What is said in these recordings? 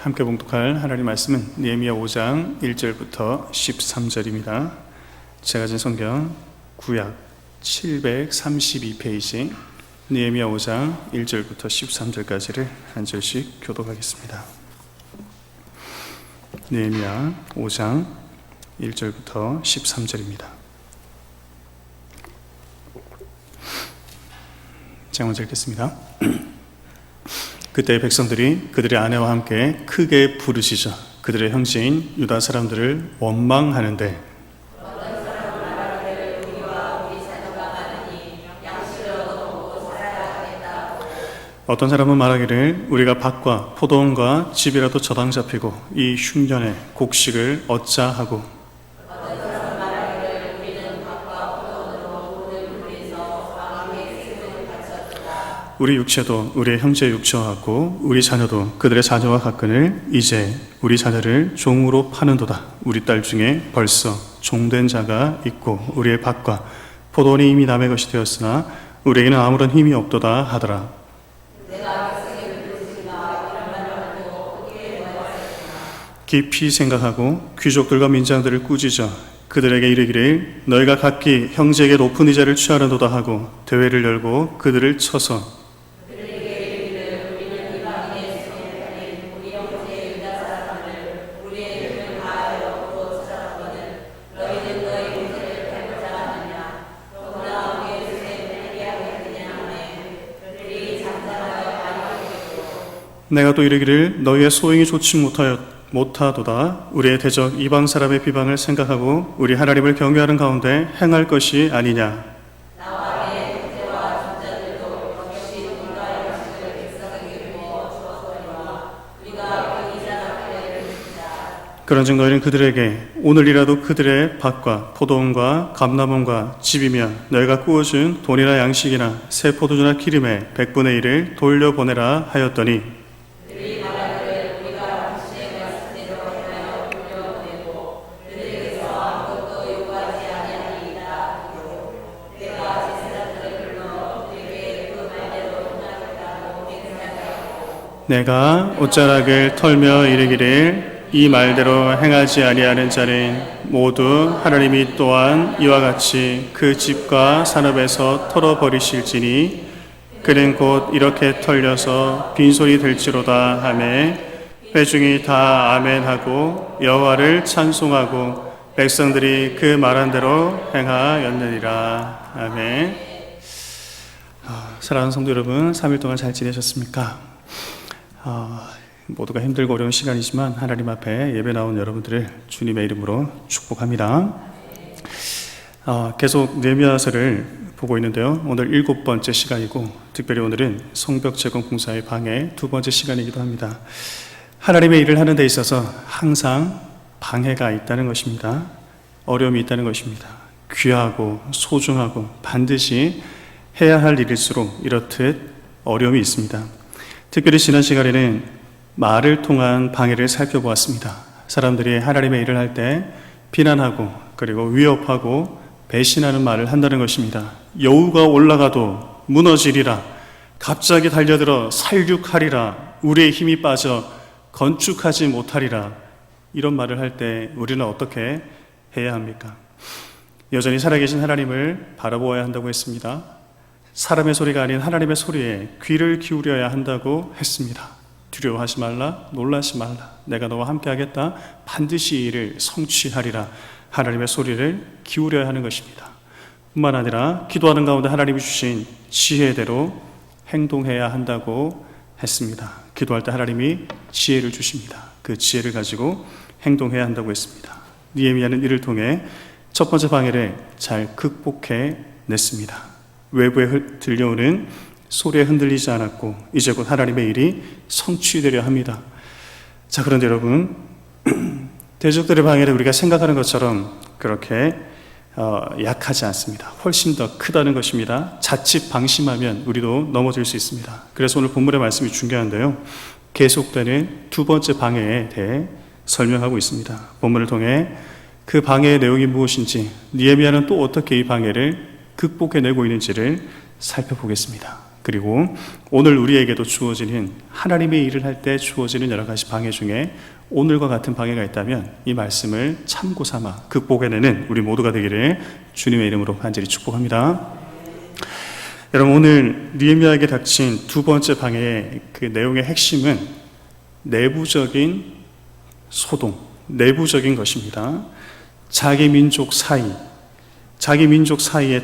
함께 봉독할 하나님 말씀은 느헤미야 5장 1절부터 13절입니다. 제가 진 성경 구약 732페이지 느헤미야 5장 1절부터 13절까지를 한 절씩 교독하겠습니다. 느헤미야 5장 1절부터 13절입니다. 제가 먼저 읽겠습니다. 그때 백성들이 그들의 아내와 함께 크게 부르시자 그들의 형제인 유다 사람들을 원망하는데 어떤 사람은 말하기를 우리가 밭과 포도원과 집이라도 저당 잡히고 이 흉년에 곡식을 얻자 하고 우리 육체도 우리의 형제의 육체와 같고 우리 자녀도 그들의 자녀와 같거늘 이제 우리 자녀를 종으로 파는도다. 우리 딸 중에 벌써 종된 자가 있고 우리의 밭과 포도원이 이미 남의 것이 되었으나 우리에게는 아무런 힘이 없도다 하더라. 깊이 생각하고 귀족들과 민장들을 꾸짖어 그들에게 이르기를 너희가 각기 형제에게 높은 의자를 취하는도다 하고 대회를 열고 그들을 쳐서 내가 또 이르기를 너희의 소행이 좋지 못하도다. 우리의 대적 이방 사람의 비방을 생각하고 우리 하나님을 경외하는 가운데 행할 것이 아니냐. 그런즉 너희는 그들에게 오늘이라도 그들의 밭과 포도원과 감람원과 집이면 너희가 구워준 돈이나 양식이나 새 포도주나 기름의 100분의 1을 돌려보내라 하였더니 내가 옷자락을 털며 이르기를 이 말대로 행하지 아니하는 자는 모두 하나님이 또한 이와 같이 그 집과 산업에서 털어버리실지니 그는 곧 이렇게 털려서 빈손이 될지로다 하매 회중이 다 아멘하고 여호와를 찬송하고 백성들이 그 말한 대로 행하였느니라. 아멘. 사랑하는 성도 여러분, 3일 동안 잘 지내셨습니까? 모두가 힘들고 어려운 시간이지만 하나님 앞에 예배 나온 여러분들을 주님의 이름으로 축복합니다. 계속 느헤미야서를 보고 있는데요. 오늘 7번째 시간이고 특별히 오늘은 성벽 재건 공사의 방해 2번째 시간이기도 합니다. 하나님의 일을 하는 데 있어서 항상 방해가 있다는 것입니다. 어려움이 있다는 것입니다. 귀하고 소중하고 반드시 해야 할 일일수록 이렇듯 어려움이 있습니다. 특별히 지난 시간에는 말을 통한 방해를 살펴보았습니다. 사람들이 하나님의 일을 할 때 비난하고 그리고 위협하고 배신하는 말을 한다는 것입니다. 여우가 올라가도 무너지리라. 갑자기 달려들어 살육하리라. 우리의 힘이 빠져 건축하지 못하리라. 이런 말을 할 때 우리는 어떻게 해야 합니까? 여전히 살아계신 하나님을 바라보아야 한다고 했습니다. 사람의 소리가 아닌 하나님의 소리에 귀를 기울여야 한다고 했습니다. 두려워하지 말라, 놀라지 말라. 내가 너와 함께 하겠다. 반드시 이 일을 성취하리라. 하나님의 소리를 기울여야 하는 것입니다. 뿐만 아니라 기도하는 가운데 하나님이 주신 지혜대로 행동해야 한다고 했습니다. 기도할 때 하나님이 지혜를 주십니다. 그 지혜를 가지고 행동해야 한다고 했습니다. 느헤미야는 이를 통해 첫 번째 방해를 잘 극복해 냈습니다. 외부에 들려오는 소리에 흔들리지 않았고 이제 곧 하나님의 일이 성취되려 합니다. 자, 그런데 여러분, 대적들의 방해를 우리가 생각하는 것처럼 그렇게 약하지 않습니다. 훨씬 더 크다는 것입니다. 자칫 방심하면 우리도 넘어질 수 있습니다. 그래서 오늘 본문의 말씀이 중요한데요. 계속되는 2번째 방해에 대해 설명하고 있습니다. 본문을 통해 그 방해의 내용이 무엇인지, 느헤미야는 또 어떻게 이 방해를 극복해내고 있는지를 살펴보겠습니다. 그리고 오늘 우리에게도 주어지는 하나님의 일을 할 때 주어지는 여러 가지 방해 중에 오늘과 같은 방해가 있다면 이 말씀을 참고 삼아 극복해내는 우리 모두가 되기를 주님의 이름으로 간절히 축복합니다. 여러분, 오늘 느헤미야에게 닥친 두 번째 방해의 그 내용의 핵심은 내부적인 소동, 내부적인 것입니다. 자기 민족 사이의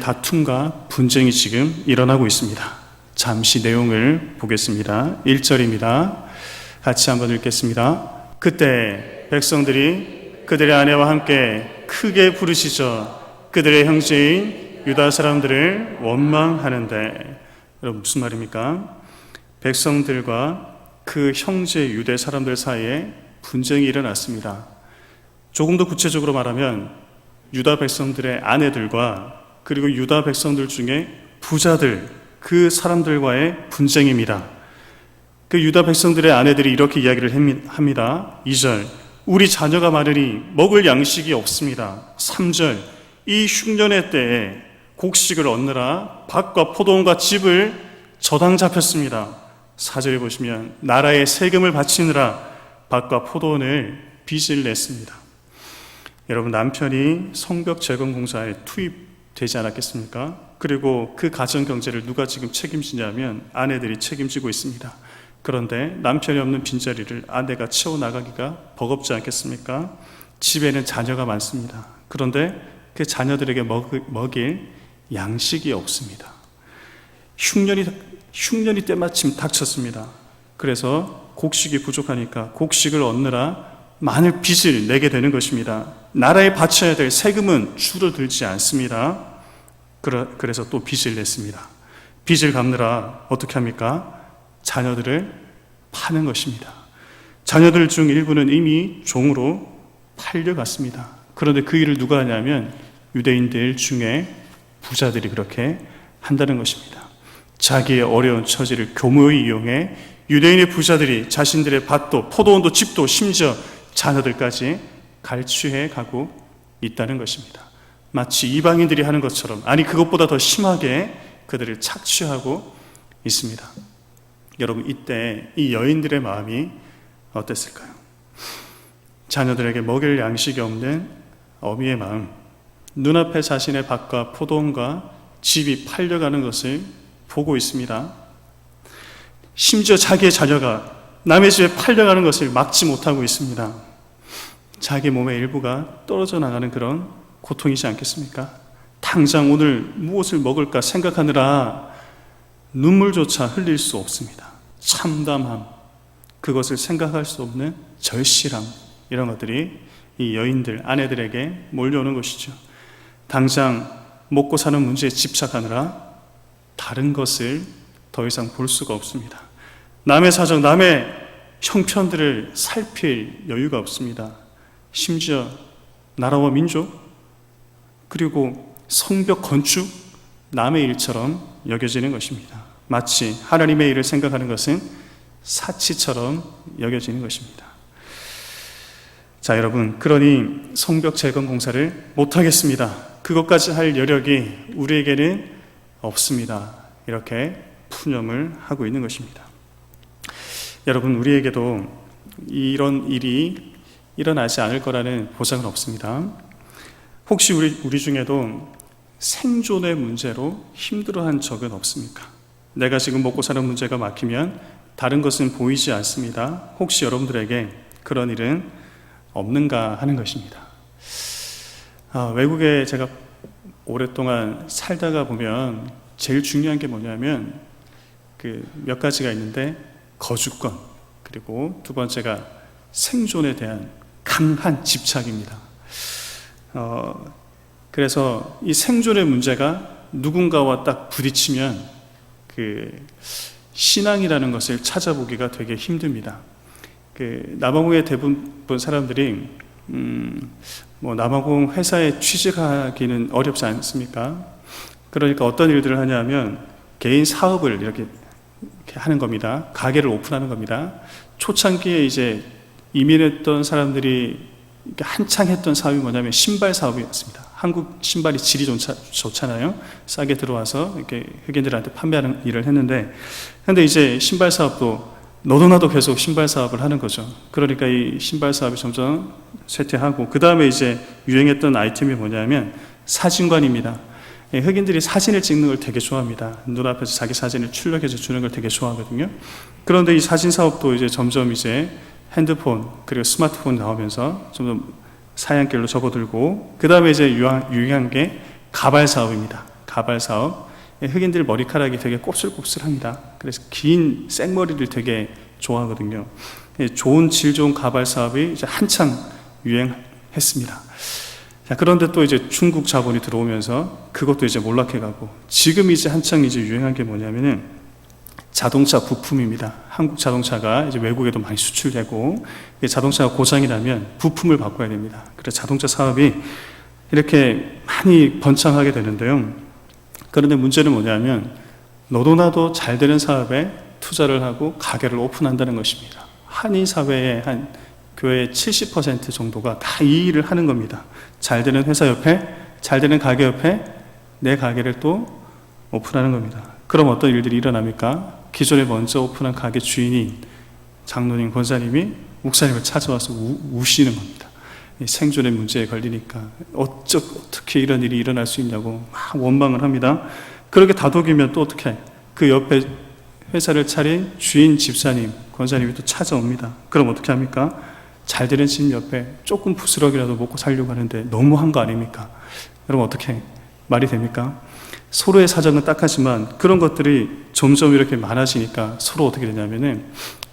다툼과 분쟁이 지금 일어나고 있습니다. 잠시 내용을 보겠습니다. 1절입니다. 같이 한번 읽겠습니다. 그때 백성들이 그들의 아내와 함께 크게 부르짖어 그들의 형제인 유다 사람들을 원망하는데, 여러분 무슨 말입니까? 백성들과 그 형제 유대 사람들 사이에 분쟁이 일어났습니다. 조금 더 구체적으로 말하면 유다 백성들의 아내들과 그리고 유다 백성들 중에 부자들, 그 사람들과의 분쟁입니다. 그 유다 백성들의 아내들이 이렇게 이야기를 합니다. 2절, 우리 자녀가 많으니 먹을 양식이 없습니다. 3절, 이 흉년의 때에 곡식을 얻느라 밭과 포도원과 집을 저당 잡혔습니다. 4절에 보시면 나라에 세금을 바치느라 밭과 포도원을 빚을 냈습니다. 여러분, 남편이 성벽 재건 공사에 투입되지 않았겠습니까? 그리고 그 가정 경제를 누가 지금 책임지냐면 아내들이 책임지고 있습니다. 그런데 남편이 없는 빈자리를 아내가 채워나가기가 버겁지 않겠습니까? 집에는 자녀가 많습니다. 그런데 그 자녀들에게 먹일 양식이 없습니다. 흉년이 때마침 닥쳤습니다. 그래서 곡식이 부족하니까 곡식을 얻느라 많은 빚을 내게 되는 것입니다. 나라에 바쳐야 될 세금은 줄어들지 않습니다. 그래서 또 빚을 냈습니다. 빚을 갚느라 어떻게 합니까? 자녀들을 파는 것입니다. 자녀들 중 일부는 이미 종으로 팔려갔습니다. 그런데 그 일을 누가 하냐면 유대인들 중에 부자들이 그렇게 한다는 것입니다. 자기의 어려운 처지를 교묘히 이용해 유대인의 부자들이 자신들의 밭도 포도원도 집도 심지어 자녀들까지 갈취해 가고 있다는 것입니다. 마치 이방인들이 하는 것처럼, 아니 그것보다 더 심하게 그들을 착취하고 있습니다. 여러분, 이때 이 여인들의 마음이 어땠을까요? 자녀들에게 먹일 양식이 없는 어미의 마음, 눈앞에 자신의 밭과 포도원과 집이 팔려가는 것을 보고 있습니다. 심지어 자기의 자녀가 남의 집에 팔려가는 것을 막지 못하고 있습니다. 자기 몸의 일부가 떨어져 나가는 그런 고통이지 않겠습니까? 당장 오늘 무엇을 먹을까 생각하느라 눈물조차 흘릴 수 없습니다. 참담함, 그것을 생각할 수 없는 절실함, 이런 것들이 이 여인들, 아내들에게 몰려오는 것이죠. 당장 먹고 사는 문제에 집착하느라 다른 것을 더 이상 볼 수가 없습니다. 남의 사정, 남의 형편들을 살필 여유가 없습니다. 심지어 나라와 민족, 그리고 성벽 건축, 남의 일처럼 여겨지는 것입니다. 마치 하나님의 일을 생각하는 것은 사치처럼 여겨지는 것입니다. 자, 여러분, 그러니 성벽 재건 공사를 못하겠습니다. 그것까지 할 여력이 우리에게는 없습니다. 이렇게 푸념을 하고 있는 것입니다. 여러분, 우리에게도 이런 일이 일어나지 않을 거라는 보장은 없습니다. 혹시 우리 중에도 생존의 문제로 힘들어한 적은 없습니까? 내가 지금 먹고 사는 문제가 막히면 다른 것은 보이지 않습니다. 혹시 여러분들에게 그런 일은 없는가 하는 것입니다. 외국에 제가 오랫동안 살다가 보면 제일 중요한 게 뭐냐면 그 몇 가지가 있는데, 거주권, 그리고 두 번째가 생존에 대한 강한 집착입니다. 그래서 이 생존의 문제가 누군가와 딱 부딪히면 그 신앙이라는 것을 찾아보기가 되게 힘듭니다. 그 남아공의 대부분 사람들이 남아공 회사에 취직하기는 어렵지 않습니까? 그러니까 어떤 일들을 하냐면 개인 사업을 이렇게 하는 겁니다. 가게를 오픈하는 겁니다. 초창기에 이제 이민했던 사람들이 한창 했던 사업이 뭐냐면 신발 사업이었습니다. 한국 신발이 질이 좋잖아요. 싸게 들어와서 이렇게 흑인들한테 판매하는 일을 했는데, 근데 이제 신발 사업도 너도 나도 계속 신발 사업을 하는 거죠. 그러니까 이 신발 사업이 점점 쇠퇴하고, 그 다음에 이제 유행했던 아이템이 뭐냐면 사진관입니다. 흑인들이 사진을 찍는 걸 되게 좋아합니다. 눈앞에서 자기 사진을 출력해서 주는 걸 되게 좋아하거든요. 그런데 이 사진 사업도 이제 점점 이제 핸드폰 그리고 스마트폰 나오면서 점점 사양길로 접어들고, 그 다음에 이제 유행한 게 가발 사업입니다. 가발 사업. 흑인들 머리카락이 되게 곱슬곱슬합니다. 그래서 긴 생머리를 되게 좋아하거든요. 좋은 질 좋은 가발 사업이 이제 한창 유행했습니다. 자, 그런데 또 이제 중국 자본이 들어오면서 그것도 이제 몰락해가고, 지금 이제 한창 이제 유행한 게 뭐냐면은 자동차 부품입니다. 한국 자동차가 이제 외국에도 많이 수출되고, 자동차가 고장이 나면 부품을 바꿔야 됩니다. 그래서 자동차 사업이 이렇게 많이 번창하게 되는데요. 그런데 문제는 뭐냐면 너도 나도 잘 되는 사업에 투자를 하고 가게를 오픈한다는 것입니다. 한인 사회의 한 교회의 70% 정도가 다 이 일을 하는 겁니다. 잘 되는 회사 옆에, 잘 되는 가게 옆에 내 가게를 또 오픈하는 겁니다. 그럼 어떤 일들이 일어납니까? 기존에 먼저 오픈한 가게 주인인 장로님, 권사님이 목사님을 찾아와서 우시는 겁니다. 생존의 문제에 걸리니까 어떻게 이런 일이 일어날 수 있냐고 막 원망을 합니다. 그렇게 다독이면 또 어떻게, 그 옆에 회사를 차린 주인 집사님, 권사님이 또 찾아옵니다. 그럼 어떻게 합니까? 잘 되는 집 옆에 조금 부스럭이라도 먹고 살려고 하는데 너무한 거 아닙니까? 여러분, 어떻게 말이 됩니까? 서로의 사정은 딱하지만 그런 것들이 점점 이렇게 많아지니까 서로 어떻게 되냐면은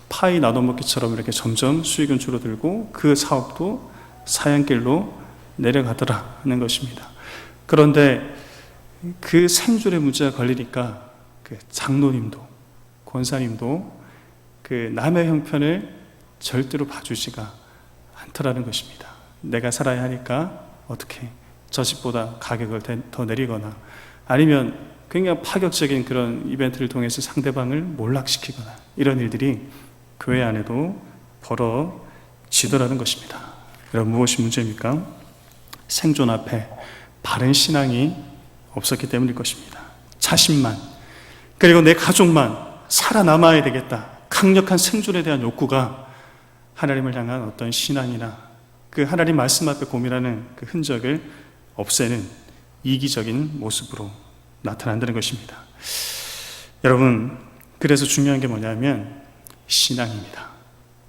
파이 나눠먹기처럼 이렇게 점점 수익은 줄어들고 그 사업도 사양길로 내려가더라는 것입니다. 그런데 그 생존의 문제가 걸리니까 그 장로님도 권사님도 그 남의 형편을 절대로 봐주지가 않더라는 것입니다. 내가 살아야 하니까 어떻게 저 집보다 가격을 더 내리거나, 아니면 굉장히 파격적인 그런 이벤트를 통해서 상대방을 몰락시키거나, 이런 일들이 교회 안에도 벌어지더라는 것입니다. 여러분, 무엇이 문제입니까? 생존 앞에 바른 신앙이 없었기 때문일 것입니다. 자신만, 그리고 내 가족만 살아남아야 되겠다, 강력한 생존에 대한 욕구가 하나님을 향한 어떤 신앙이나 그 하나님 말씀 앞에 고민하는 그 흔적을 없애는 이기적인 모습으로 나타난다는 것입니다. 여러분, 그래서 중요한 게 뭐냐면 신앙입니다.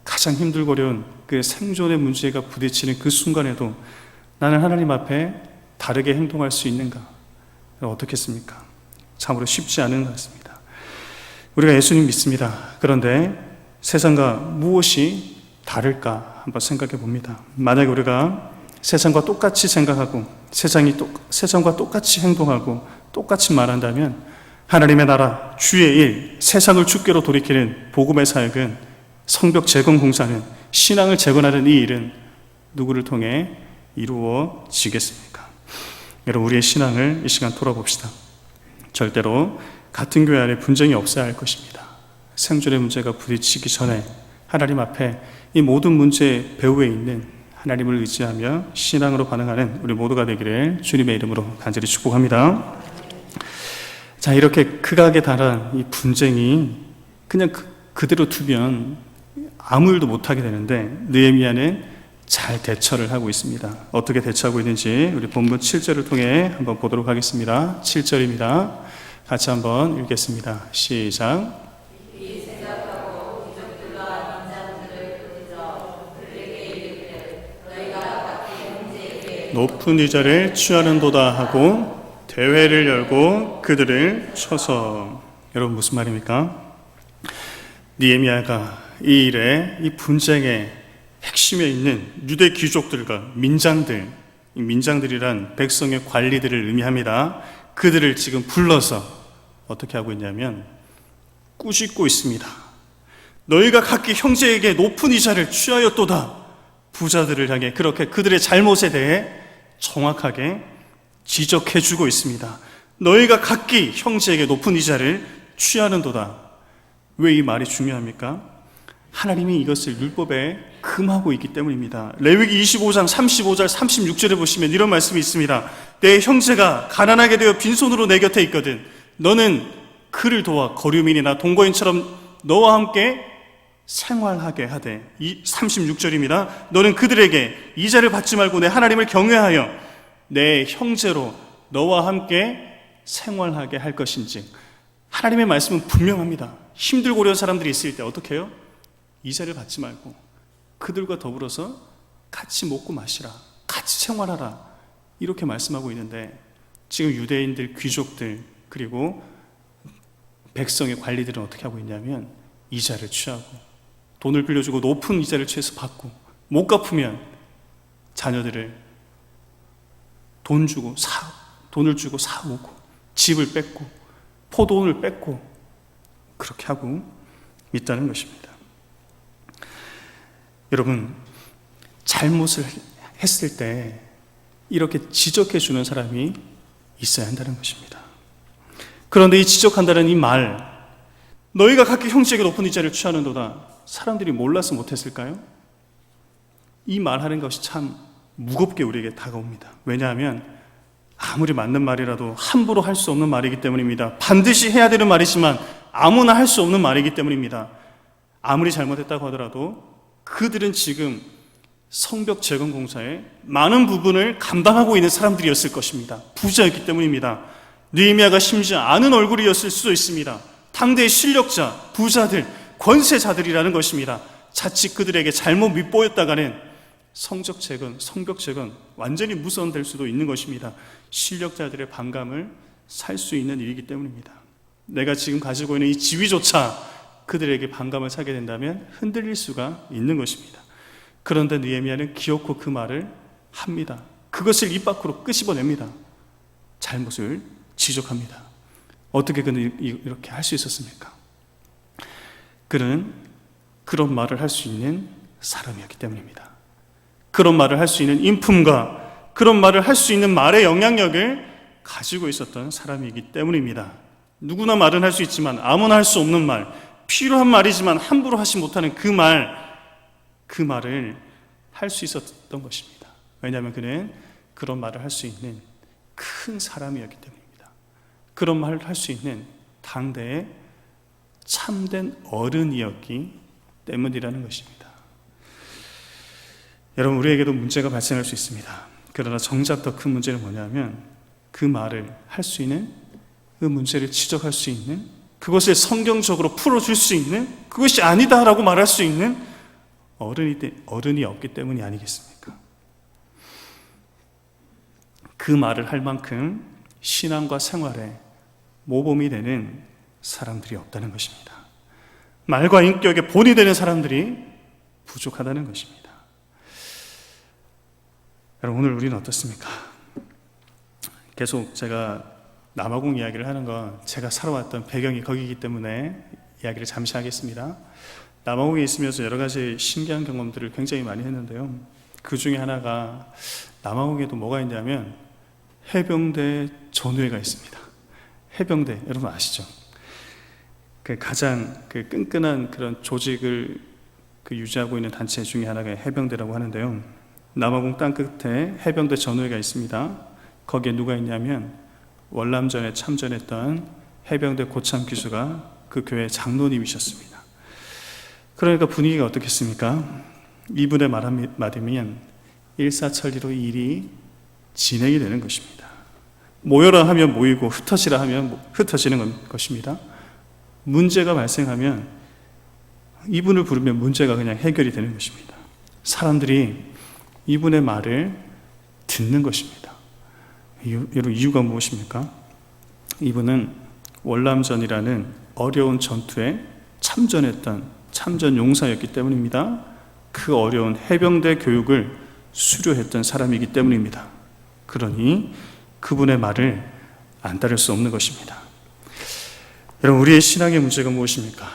가장 힘들고 어려운 그 생존의 문제가 부딪히는 그 순간에도 나는 하나님 앞에 다르게 행동할 수 있는가? 어떻겠습니까? 참으로 쉽지 않은 것 같습니다. 우리가 예수님 믿습니다. 그런데 세상과 무엇이 다를까 한번 생각해 봅니다. 만약에 우리가 세상과 똑같이 생각하고 세상과 똑같이 행동하고 똑같이 말한다면 하나님의 나라 주의 일, 세상을 주께로 돌이키는 복음의 사역은, 성벽 재건 공사는, 신앙을 재건하는 이 일은 누구를 통해 이루어지겠습니까? 여러분, 우리의 신앙을 이 시간 돌아봅시다. 절대로 같은 교회 안에 분쟁이 없어야 할 것입니다. 생존의 문제가 부딪히기 전에 하나님 앞에 이 모든 문제의 배후에 있는 하나님을 의지하며 신앙으로 반응하는 우리 모두가 되기를 주님의 이름으로 간절히 축복합니다. 자, 이렇게 극악에 달한 이 분쟁이 그냥 그대로 두면 아무 일도 못하게 되는데, 느헤미야는 잘 대처를 하고 있습니다. 어떻게 대처하고 있는지 우리 본문 7절을 통해 한번 보도록 하겠습니다. 7절입니다. 같이 한번 읽겠습니다. 시작. 높은 의자를 취하는도다 하고 대회를 열고 그들을 쳐서. 여러분, 무슨 말입니까? 느헤미야가 이 일에, 이 분쟁의 핵심에 있는 유대 귀족들과 민장들, 이 민장들이란 백성의 관리들을 의미합니다. 그들을 지금 불러서 어떻게 하고 있냐면 꾸짖고 있습니다. 너희가 각기 형제에게 높은 이자를 취하였도다. 부자들을 향해 그렇게 그들의 잘못에 대해 정확하게 지적해주고 있습니다. 너희가 각기 형제에게 높은 이자를 취하는도다. 왜 이 말이 중요합니까? 하나님이 이것을 율법의 금하고 있기 때문입니다. 레위기 25장 35절 36절에 보시면 이런 말씀이 있습니다. 내 형제가 가난하게 되어 빈손으로 내 곁에 있거든 너는 그를 도와 거류민이나 동거인처럼 너와 함께 생활하게 하되. 36절입니다. 너는 그들에게 이자를 받지 말고 내 하나님을 경외하여 내 형제로 너와 함께 생활하게 할 것인지. 하나님의 말씀은 분명합니다. 힘들고 어려운 사람들이 있을 때 어떻게 해요? 이자를 받지 말고 그들과 더불어서 같이 먹고 마시라, 같이 생활하라, 이렇게 말씀하고 있는데, 지금 유대인들, 귀족들, 그리고 백성의 관리들은 어떻게 하고 있냐면 이자를 취하고 돈을 빌려주고 높은 이자를 취해서 받고, 못 갚으면 자녀들을 돈을 주고 사오고 집을 뺏고 포도원을 뺏고 그렇게 하고 있다는 것입니다. 여러분, 잘못을 했을 때 이렇게 지적해 주는 사람이 있어야 한다는 것입니다. 그런데 이 지적한다는 이 말, 너희가 각기 형제에게 높은 이자를 취하는도다, 사람들이 몰라서 못했을까요? 이 말하는 것이 참 무겁게 우리에게 다가옵니다. 왜냐하면 아무리 맞는 말이라도 함부로 할 수 없는 말이기 때문입니다. 반드시 해야 되는 말이지만 아무나 할 수 없는 말이기 때문입니다. 아무리 잘못했다고 하더라도 그들은 지금 성벽 재건 공사의 많은 부분을 감당하고 있는 사람들이었을 것입니다. 부자였기 때문입니다. 느헤미야가 심지어 아는 얼굴이었을 수도 있습니다. 당대의 실력자, 부자들, 권세자들이라는 것입니다. 자칫 그들에게 잘못 밉보였다가는 성벽 재건 완전히 무선될 수도 있는 것입니다. 실력자들의 반감을 살 수 있는 일이기 때문입니다. 내가 지금 가지고 있는 이 지위조차 그들에게 반감을 사게 된다면 흔들릴 수가 있는 것입니다. 그런데 느헤미야는 기어코 그 말을 합니다. 그것을 입 밖으로 끄집어냅니다. 잘못을 지적합니다. 어떻게 그는 이렇게 할 수 있었습니까? 그는 그런 말을 할 수 있는 사람이었기 때문입니다. 그런 말을 할 수 있는 인품과 그런 말을 할 수 있는 말의 영향력을 가지고 있었던 사람이기 때문입니다. 누구나 말은 할 수 있지만 아무나 할 수 없는 말, 필요한 말이지만 함부로 하지 못하는 그 말을 할 수 있었던 것입니다. 왜냐하면 그는 그런 말을 할 수 있는 큰 사람이었기 때문입니다. 그런 말을 할 수 있는 당대의 참된 어른이었기 때문이라는 것입니다. 여러분, 우리에게도 문제가 발생할 수 있습니다. 그러나 정작 더 큰 문제는 뭐냐면 그 말을 할 수 있는, 그 문제를 지적할 수 있는, 그것을 성경적으로 풀어줄 수 있는, 그것이 아니다라고 말할 수 있는 어른이 없기 때문이 아니겠습니까? 그 말을 할 만큼 신앙과 생활에 모범이 되는 사람들이 없다는 것입니다. 말과 인격에 본이 되는 사람들이 부족하다는 것입니다. 여러분, 오늘 우리는 어떻습니까? 계속 제가 남아공 이야기를 하는 건 제가 살아왔던 배경이 거기이기 때문에 이야기를 잠시 하겠습니다. 남아공에 있으면서 여러 가지 신기한 경험들을 굉장히 많이 했는데요. 그 중에 하나가, 남아공에도 뭐가 있냐면 해병대 전우회가 있습니다. 해병대, 여러분 아시죠? 그 가장 끈끈한 그런 조직을 유지하고 있는 단체 중에 하나가 해병대라고 하는데요. 남아공 땅끝에 해병대 전우회가 있습니다. 거기에 누가 있냐면 월남전에 참전했던 해병대 고참 기수가 그 교회 장로님이셨습니다. 그러니까 분위기가 어떻겠습니까? 이분의 말 한마디면 일사천리로 일이 진행이 되는 것입니다. 모여라 하면 모이고 흩어지라 하면 흩어지는 것입니다. 문제가 발생하면 이분을 부르면 문제가 그냥 해결이 되는 것입니다. 사람들이 이분의 말을 듣는 것입니다. 여러분, 이유가 무엇입니까? 이분은 월남전이라는 어려운 전투에 참전했던 참전 용사였기 때문입니다. 그 어려운 해병대 교육을 수료했던 사람이기 때문입니다. 그러니 그분의 말을 안 따를 수 없는 것입니다. 여러분, 우리의 신앙의 문제가 무엇입니까?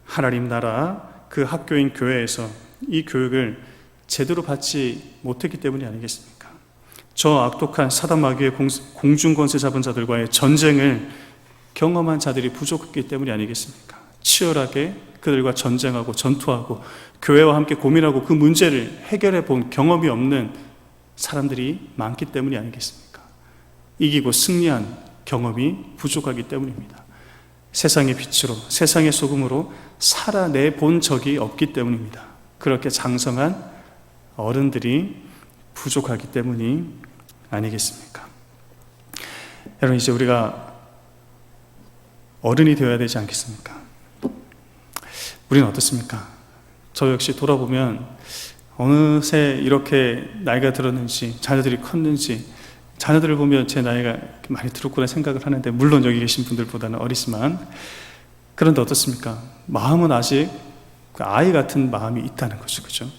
하나님 나라 그 학교인 교회에서 이 교육을 제대로 받지 못했기 때문이 아니겠습니까? 저 악독한 사단 마귀의 공중 권세 잡은 자들과의 전쟁을 경험한 자들이 부족했기 때문이 아니겠습니까? 치열하게 그들과 전쟁하고 전투하고 교회와 함께 고민하고 그 문제를 해결해 본 경험이 없는 사람들이 많기 때문이 아니겠습니까? 이기고 승리한 경험이 부족하기 때문입니다. 세상의 빛으로, 세상의 소금으로 살아내 본 적이 없기 때문입니다. 그렇게 장성한 어른들이 부족하기 때문이 아니겠습니까? 여러분, 이제 우리가 어른이 되어야 되지 않겠습니까? 우리는 어떻습니까? 저 역시 돌아보면 어느새 이렇게 나이가 들었는지, 자녀들이 컸는지, 자녀들을 보면 제 나이가 많이 들었구나 생각을 하는데, 물론 여기 계신 분들보다는 어리지만, 그런데 어떻습니까? 마음은 아직 그 아이 같은 마음이 있다는 거죠. 그죠?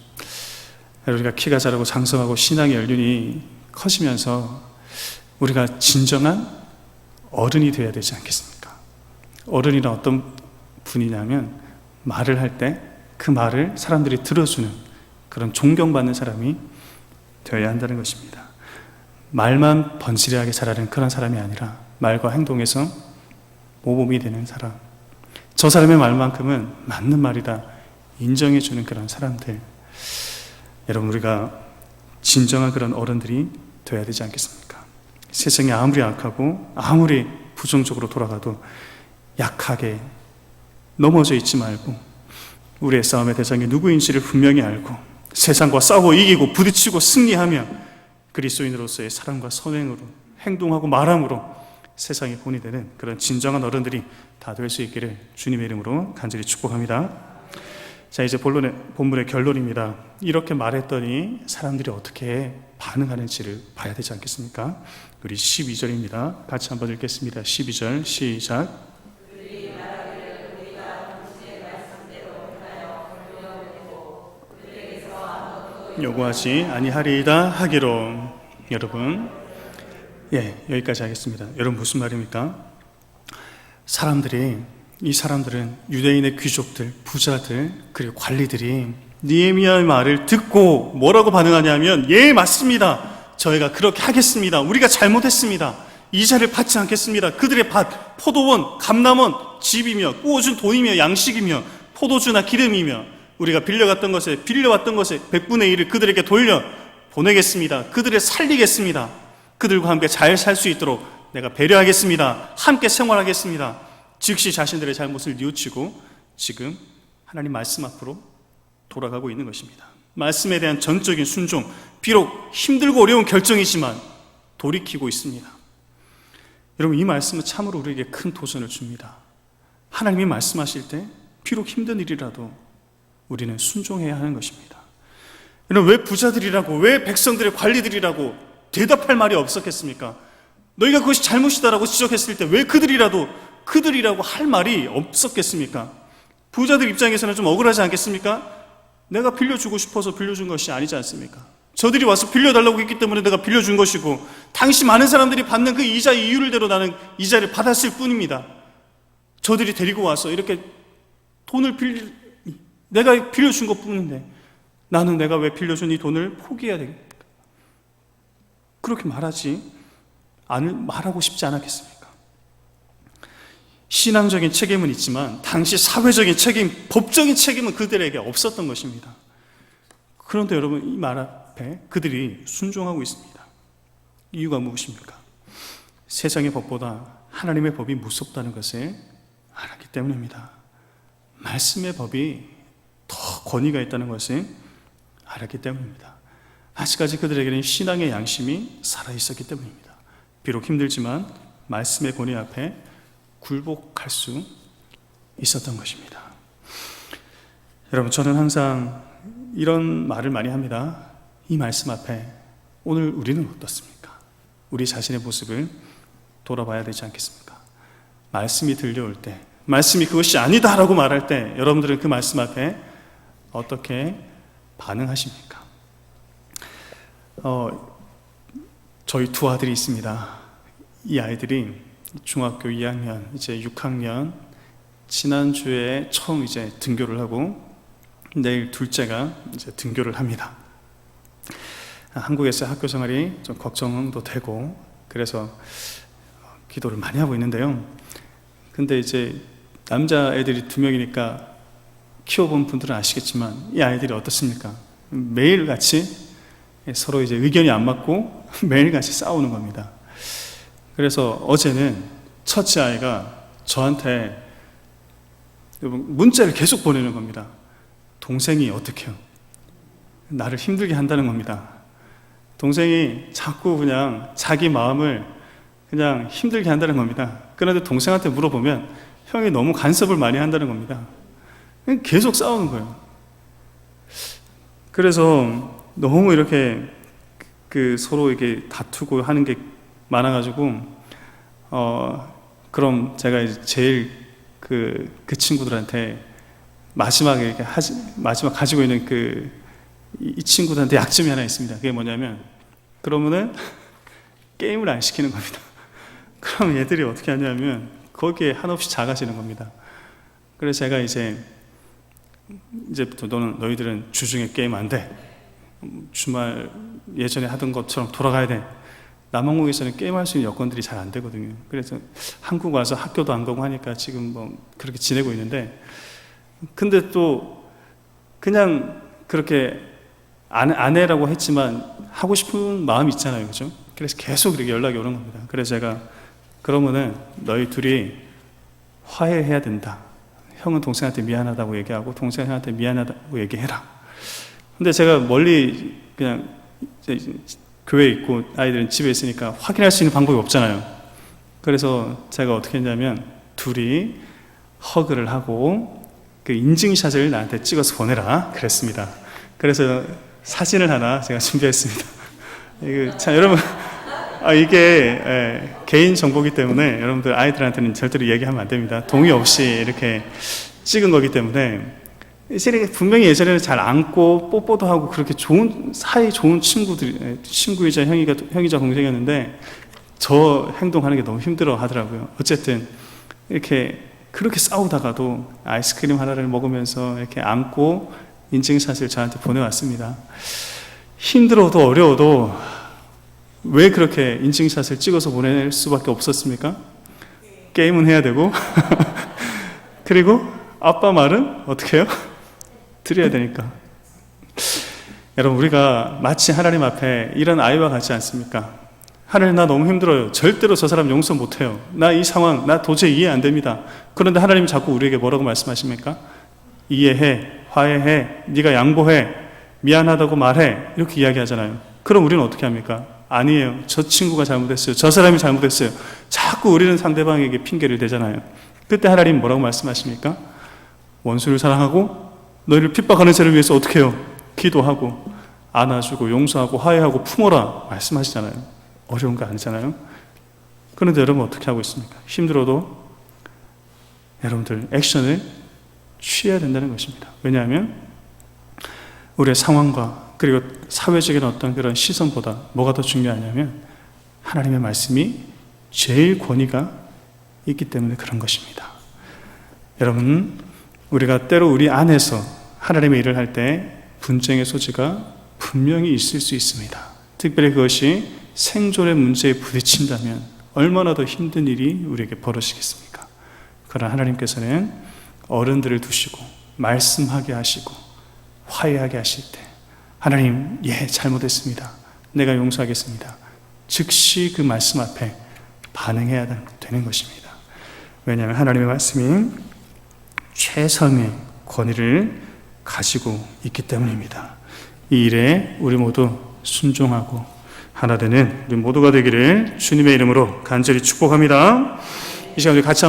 우리가 키가 자라고 장성하고 신앙의 연륜이 커지면서 우리가 진정한 어른이 되어야 되지 않겠습니까? 어른이란 어떤 분이냐면, 말을 할 때 그 말을 사람들이 들어주는 그런 존경받는 사람이 되어야 한다는 것입니다. 말만 번지르하게 자라는 그런 사람이 아니라 말과 행동에서 모범이 되는 사람, 저 사람의 말만큼은 맞는 말이다 인정해주는 그런 사람들, 여러분, 우리가 진정한 그런 어른들이 되어야 되지 않겠습니까? 세상이 아무리 악하고 아무리 부정적으로 돌아가도 약하게 넘어져 있지 말고, 우리의 싸움의 대상이 누구인지를 분명히 알고 세상과 싸우고 이기고 부딪히고 승리하며 그리스도인으로서의 사랑과 선행으로 행동하고 말함으로 세상의 본이 되는 그런 진정한 어른들이 다 될 수 있기를 주님의 이름으로 간절히 축복합니다. 자, 이제 본문의 결론입니다. 이렇게 말했더니 사람들이 어떻게 반응하는지를 봐야 되지 않겠습니까? 우리 12절입니다. 같이 한번 읽겠습니다. 12절 시작. 요구하지 아니하리이다 하기로. 여러분, 여기까지 하겠습니다. 여러분, 무슨 말입니까? 이 사람들은 유대인의 귀족들, 부자들, 그리고 관리들이 느헤미야의 말을 듣고 뭐라고 반응하냐면, 예, 맞습니다. 저희가 그렇게 하겠습니다. 우리가 잘못했습니다. 이자를 받지 않겠습니다. 그들의 밭, 포도원, 감남원, 집이며 구워준 돈이며 양식이며 포도주나 기름이며 우리가 빌려왔던 것에 100분의 1을 그들에게 돌려 보내겠습니다. 그들을 살리겠습니다. 그들과 함께 잘 살 수 있도록 내가 배려하겠습니다. 함께 생활하겠습니다. 즉시 자신들의 잘못을 뉘우치고 지금 하나님 말씀 앞으로 돌아가고 있는 것입니다. 말씀에 대한 전적인 순종, 비록 힘들고 어려운 결정이지만 돌이키고 있습니다. 여러분, 이 말씀은 참으로 우리에게 큰 도전을 줍니다. 하나님이 말씀하실 때 비록 힘든 일이라도 우리는 순종해야 하는 것입니다. 여러분, 왜 부자들이라고, 왜 백성들의 관리들이라고 대답할 말이 없었겠습니까? 너희가 그것이 잘못이다라고 지적했을 때 왜 그들이라고 할 말이 없었겠습니까? 부자들 입장에서는 좀 억울하지 않겠습니까? 내가 빌려주고 싶어서 빌려준 것이 아니지 않습니까? 저들이 와서 빌려달라고 했기 때문에 내가 빌려준 것이고, 당시 많은 사람들이 받는 그 이자의 이율대로 나는 이자를 받았을 뿐입니다. 저들이 데리고 와서 이렇게 내가 빌려준 것 뿐인데 나는 내가 왜 빌려준 이 돈을 포기해야 되겠습니까? 그렇게 말하고 싶지 않았겠습니까? 신앙적인 책임은 있지만 당시 사회적인 책임, 법적인 책임은 그들에게 없었던 것입니다. 그런데 여러분, 이 말 앞에 그들이 순종하고 있습니다. 이유가 무엇입니까? 세상의 법보다 하나님의 법이 무섭다는 것을 알았기 때문입니다. 말씀의 법이 더 권위가 있다는 것을 알았기 때문입니다. 아직까지 그들에게는 신앙의 양심이 살아있었기 때문입니다. 비록 힘들지만 말씀의 권위 앞에 굴복할 수 있었던 것입니다. 여러분, 저는 항상 이런 말을 많이 합니다. 이 말씀 앞에 오늘 우리는 어떻습니까? 우리 자신의 모습을 돌아봐야 되지 않겠습니까? 말씀이 들려올 때, 말씀이 그것이 아니다라고 말할 때 여러분들은 그 말씀 앞에 어떻게 반응하십니까? 저희 두 아들이 있습니다. 이 아이들이 중학교 2학년, 이제 6학년, 지난주에 처음 이제 등교를 하고 내일 둘째가 이제 등교를 합니다. 한국에서 학교 생활이 좀 걱정도 되고 그래서 기도를 많이 하고 있는데요. 근데 이제 남자애들이 2명이니까 키워본 분들은 아시겠지만 이 아이들이 어떻습니까? 매일같이 서로 이제 의견이 안 맞고 매일같이 싸우는 겁니다. 그래서 어제는 첫째 아이가 저한테 문자를 계속 보내는 겁니다. 동생이 어떡해요? 나를 힘들게 한다는 겁니다. 동생이 자꾸 그냥 자기 마음을 그냥 힘들게 한다는 겁니다. 그런데 동생한테 물어보면 형이 너무 간섭을 많이 한다는 겁니다. 계속 싸우는 거예요. 그래서 너무 이렇게 서로 이렇게 다투고 하는 게 많아가지고 그럼 제가 이제 제일 그 친구들한테 마지막에 마지막 가지고 있는 이 친구들한테 약점이 하나 있습니다. 그게 뭐냐면 그러면은 게임을 안 시키는 겁니다. 그럼 얘들이 어떻게 하냐면 거기에 한없이 작아지는 겁니다. 그래서 제가 이제부터 너희들은 주중에 게임 안 돼. 주말 예전에 하던 것처럼 돌아가야 돼. 남한국에서는 게임할 수 있는 여건들이 잘 안 되거든요. 그래서 한국 와서 학교도 안 가고 하니까 지금 뭐 그렇게 지내고 있는데, 근데 또 그냥 그렇게 안 해라고 했지만 하고 싶은 마음이 있잖아요, 그죠? 그래서 계속 이렇게 연락이 오는 겁니다. 그래서 제가 그러면은 너희 둘이 화해해야 된다. 형은 동생한테 미안하다고 얘기하고 동생은 형한테 미안하다고 얘기해라. 근데 제가 멀리 그냥 교회에 있고 아이들은 집에 있으니까 확인할 수 있는 방법이 없잖아요. 그래서 제가 어떻게 했냐면 둘이 허그를 하고 그 인증샷을 나한테 찍어서 보내라 그랬습니다. 그래서 사진을 하나 제가 준비했습니다. 참 여러분, 이게 개인 정보이기 때문에 여러분들 아이들한테는 절대로 얘기하면 안 됩니다. 동의 없이 이렇게 찍은 거기 때문에 분명히 예전에는 잘 안고 뽀뽀도 하고 그렇게 사이 좋은 친구이자 형이자 동생이었는데 저 행동하는 게 너무 힘들어 하더라고요. 어쨌든 그렇게 싸우다가도 아이스크림 하나를 먹으면서 이렇게 안고 인증샷을 저한테 보내왔습니다. 힘들어도 어려워도 왜 그렇게 인증샷을 찍어서 보낼 수밖에 없었습니까? 게임은 해야 되고 그리고 아빠 말은 어떻게 해요? 드려야 되니까. 여러분, 우리가 마치 하나님 앞에 이런 아이와 같지 않습니까? 하나님, 나 너무 힘들어요. 절대로 저 사람 용서 못해요. 나 이 상황 나 도저히 이해 안 됩니다. 그런데 하나님 자꾸 우리에게 뭐라고 말씀하십니까? 이해해, 화해해, 네가 양보해, 미안하다고 말해, 이렇게 이야기하잖아요. 그럼 우리는 어떻게 합니까? 아니에요, 저 친구가 잘못했어요, 저 사람이 잘못했어요. 자꾸 우리는 상대방에게 핑계를 대잖아요. 그때 하나님 뭐라고 말씀하십니까? 원수를 사랑하고 너희를 핍박하는 자를 위해서 어떻게 해요? 기도하고 안아주고 용서하고 화해하고 품어라 말씀하시잖아요. 어려운 거 아니잖아요. 그런데 여러분 어떻게 하고 있습니까? 힘들어도 여러분들 액션을 취해야 된다는 것입니다. 왜냐하면 우리의 상황과 그리고 사회적인 어떤 그런 시선보다 뭐가 더 중요하냐면 하나님의 말씀이 제일 권위가 있기 때문에 그런 것입니다. 여러분, 우리가 때로 우리 안에서 하나님의 일을 할 때 분쟁의 소지가 분명히 있을 수 있습니다. 특별히 그것이 생존의 문제에 부딪힌다면 얼마나 더 힘든 일이 우리에게 벌어지겠습니까? 그러나 하나님께서는 어른들을 두시고 말씀하게 하시고 화해하게 하실 때 하나님, 잘못했습니다, 내가 용서하겠습니다, 즉시 그 말씀 앞에 반응해야 되는 것입니다. 왜냐하면 하나님의 말씀이 최상의 권위를 가지고 있기 때문입니다. 이 일에 우리 모두 순종하고 하나 되는 우리 모두가 되기를 주님의 이름으로 간절히 축복합니다. 이 시간 우리 같이